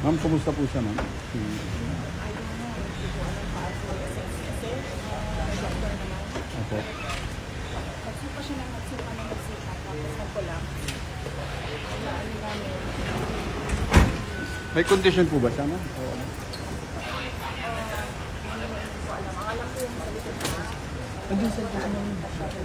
Ma'am, kumusta po siya, ma'am? Opo. Nagsupa siya ng nagsupa. Tapos nagpulang. May condition po ba siya, ma'am? Andun sa daan ng tabi.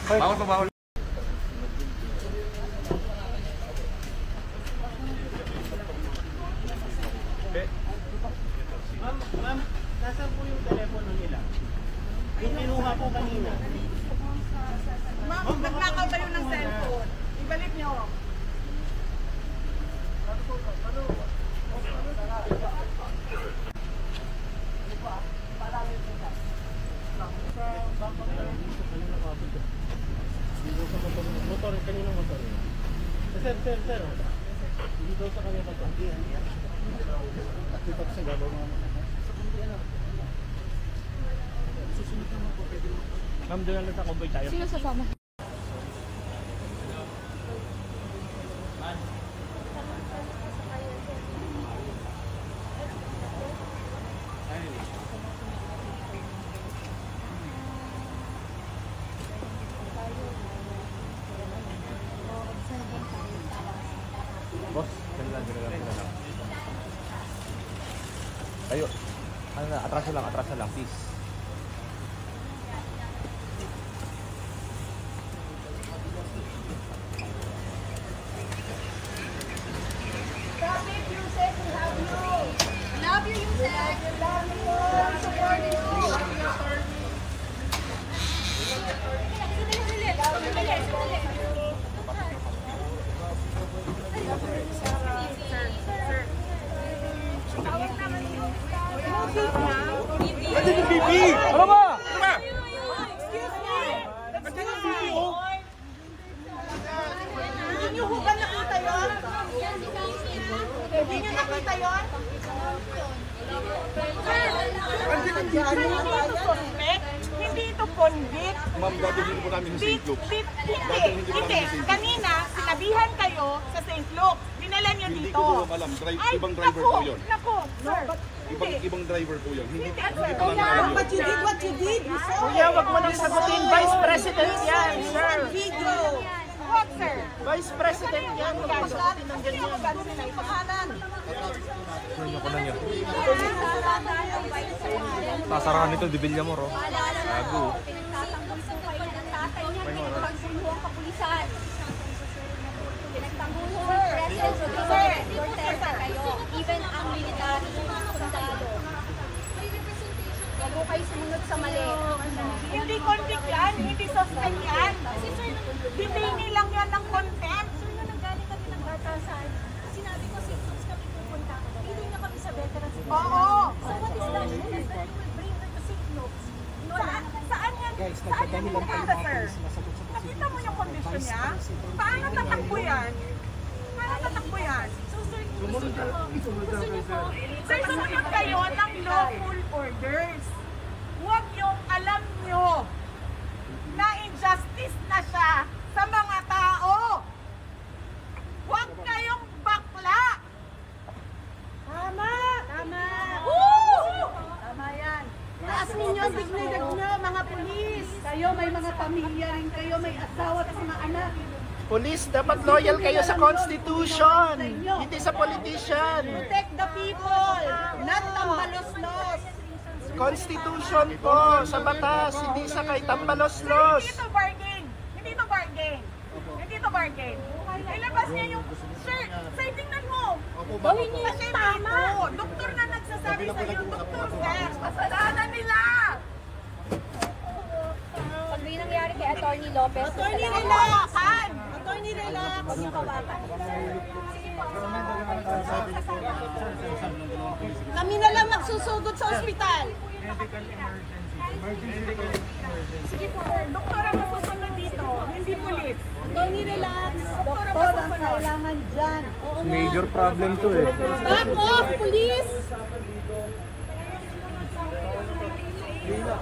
Bawal pa bawal. Ma'am, nasaan po yung telepono nila? Yung kinuha po kanina. Ma'am, nagnakaw kayo ng cellphone. Ibalik niyo. Motor, kaninong motor? Sir. Hindi daw sa kanya motor. Ito sa gabaw mga susunod naman po pwede. Ma'am, doon lang sa convoy tayo. Sino sasama? Boss, ganun lang. Tayo. Ano na, atraso lang, please. Love you, Yusef. Love you. Support you. Pwede yung bibi! Ano ba? Excuse me. Hindi niyo ba nakita yun? Hindi niyo nakita yun? Hindi ito convict. Ma'am, dadalhin po namin sa St. Luke's. Hindi. Kanina, sinabihan kayo sa St. Luke. Dinala niyo Hindi dito. ko po alam. Ibang driver po yun. Naku, sir. Ibang driver po yun. Hindi Sir, po namin but you did what you did. Kuya, wag mo nang sagutin. Vice President yan, sir. What, sir? Vice President yan. Huwag mo sagutin ng ganyan. Ano na niya? Sasarahan nito, Dibilya mo, ro. Gago. Pinagtatanggol po kayo ng tatay niya, pinagtanggol ang kapulisan. Pinagtanggol ang president, Duterte kayo, even ang military, sundalo. Huwag po kayo sumunod sa mali. Hindi convict yan, hindi suspect yan. Bibini lang yan ng contempt. Sir, nung nanggaling kami ng batasan, sinabi ko, since kami pupunta, hindi na kami sa veterans. Oo. So what is that? That you will bring her to St. Luke's. Saan yan pupunta, sir? Nakita mo yung kondisyon niya? Paano tatakbo yan? So sir, gusto niyo po, Sir, sumunod kayo ng lawful orders. Huwag yung alam nyo na injustice na siya sa mga tao. Huwag kayong bakla. Tama! Tama yan. Taas ninyo ang dignidad nyo, mga pulis. Kayo, may mga pamilya rin kayo, may asawa at mga anak. Police, dapat loyal kayo sa Constitution, hindi sa politician. Protect the people, not tambalos-los. Constitution po, sa batas, hindi sa kay tambalos-los. Hindi ito bargain. Ilabas niya yung... Sir, tingnan mo. Gawin niyo yung tama. Doktor na nagsasabi sa iyo, doktor, sir. Kasalanan nila. Attorney Lopez. Attorney, relax! Attorney, relax! Huwag niyo hawakan. Kami na lang magsusugod sa ospital. Sige po, doktora masusunod dito, hindi pulis. Attorney, relax. Doktor ang kailangan dyan. Major problem to eh. Back off, police!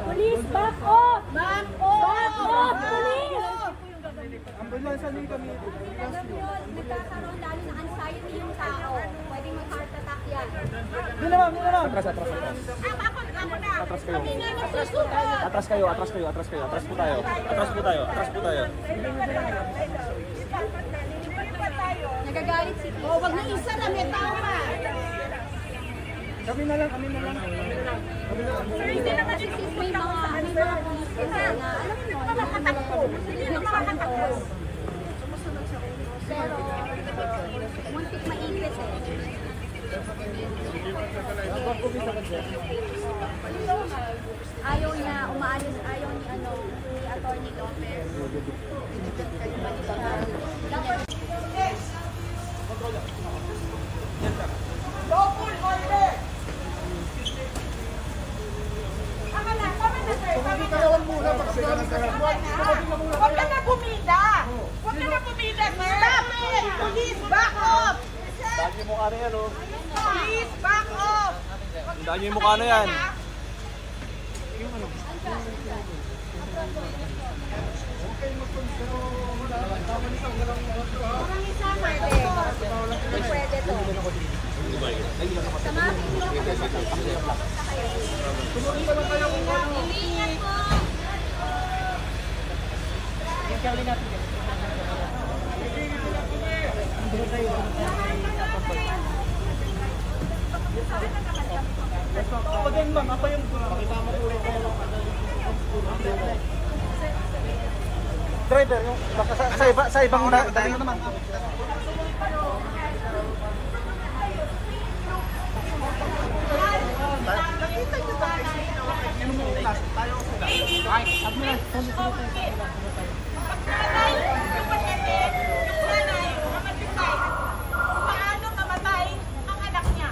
Police, back off! Back off! Back off, police! Ambulansya din kami. Alam mo yun, nagkakaroon lalo ng anxiety yung tao. Pwedeng mag-heart attack yan. Atras, atras, atras. Ako na! Atras kayo. Kami na magsusugod! Atras kayo, atras kayo, atras kayo. Atras po tayo. Atras po tayo, atras po tayo. Nagagalit si Oh, wag na isa na, may tama! Kami na lang, kami na lang. Sir, hindi naman yung may mga police kasi na alam mo yun, makakatakbo. Hindi na makakatakbo. pero muntik maingit eh. Ayaw niya umaalis, ayaw ni Attorney Lopez. Double order! Tama na, sir. Tama na. Huwag ka na bumida! Huwag ka na bumida, sir! Stop it! Police, back off! Dahil yung mukha na yan, oh. Police, back off! Dahil yung mukha na yan. Parang isa pwede. Hindi pwede to. Samahin niyo ako sa Ilingan po. Pagyan ma'am, ako yung pakisama po rin kayo. Driver, yung sa ibang dali na naman. Nakita niyo ba na paano mamatay ang anak niya?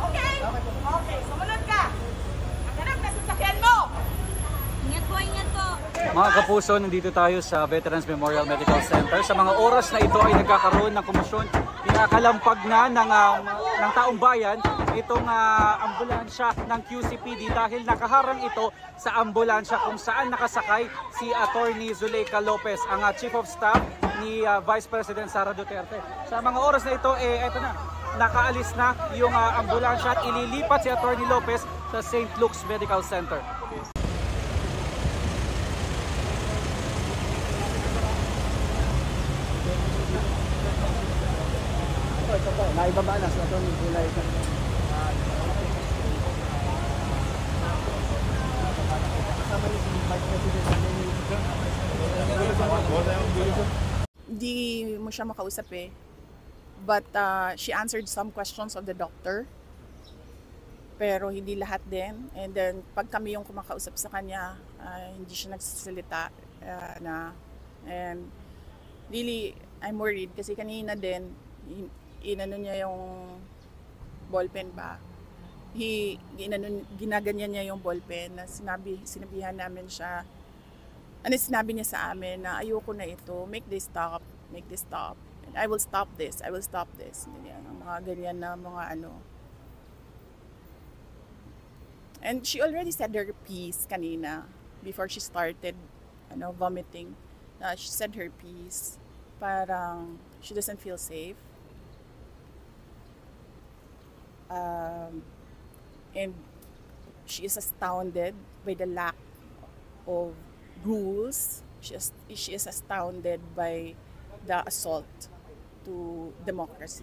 Okay? Okay, sumunod ka. Maghanap na sasakyan mo. Ingat po, ingat po. Mga kapuso, nandito tayo sa Veterans Memorial Medical Center. Sa mga oras na ito ay nagkakaroon ng komisyon. Kinakalampag na ng taong bayan itong ambulansya ng QCPD dahil nakaharang ito sa ambulansya kung saan nakasakay si Attorney Zuleika Lopez, ang Chief of Staff ni Vice President Sara Duterte. Sa mga oras na ito, eto na, nakaalis na yung ambulansya at ililipat si Attorney Lopez sa St. Luke's Medical Center. Naibaba na sa itong gulay. Hindi mo siya makausap eh. But she answered some questions of the doctor. Pero hindi lahat din. And then pag kami yung kumakausap sa kanya, hindi siya nagsasalita na. And really, I'm worried kasi kanina din, inano niya yung ballpen ba? Ginaganyan niya yung ballpen na sinabihan namin siya. Sinabi niya sa amin na ayoko na ito, make this stop. And I will stop this. Ganyan, mga ganyan na mga ano. And she already said her piece kanina before she started vomiting. She said her piece. Parang she doesn't feel safe. And she is astounded by the lack of rules. She is astounded by the assault to democracy.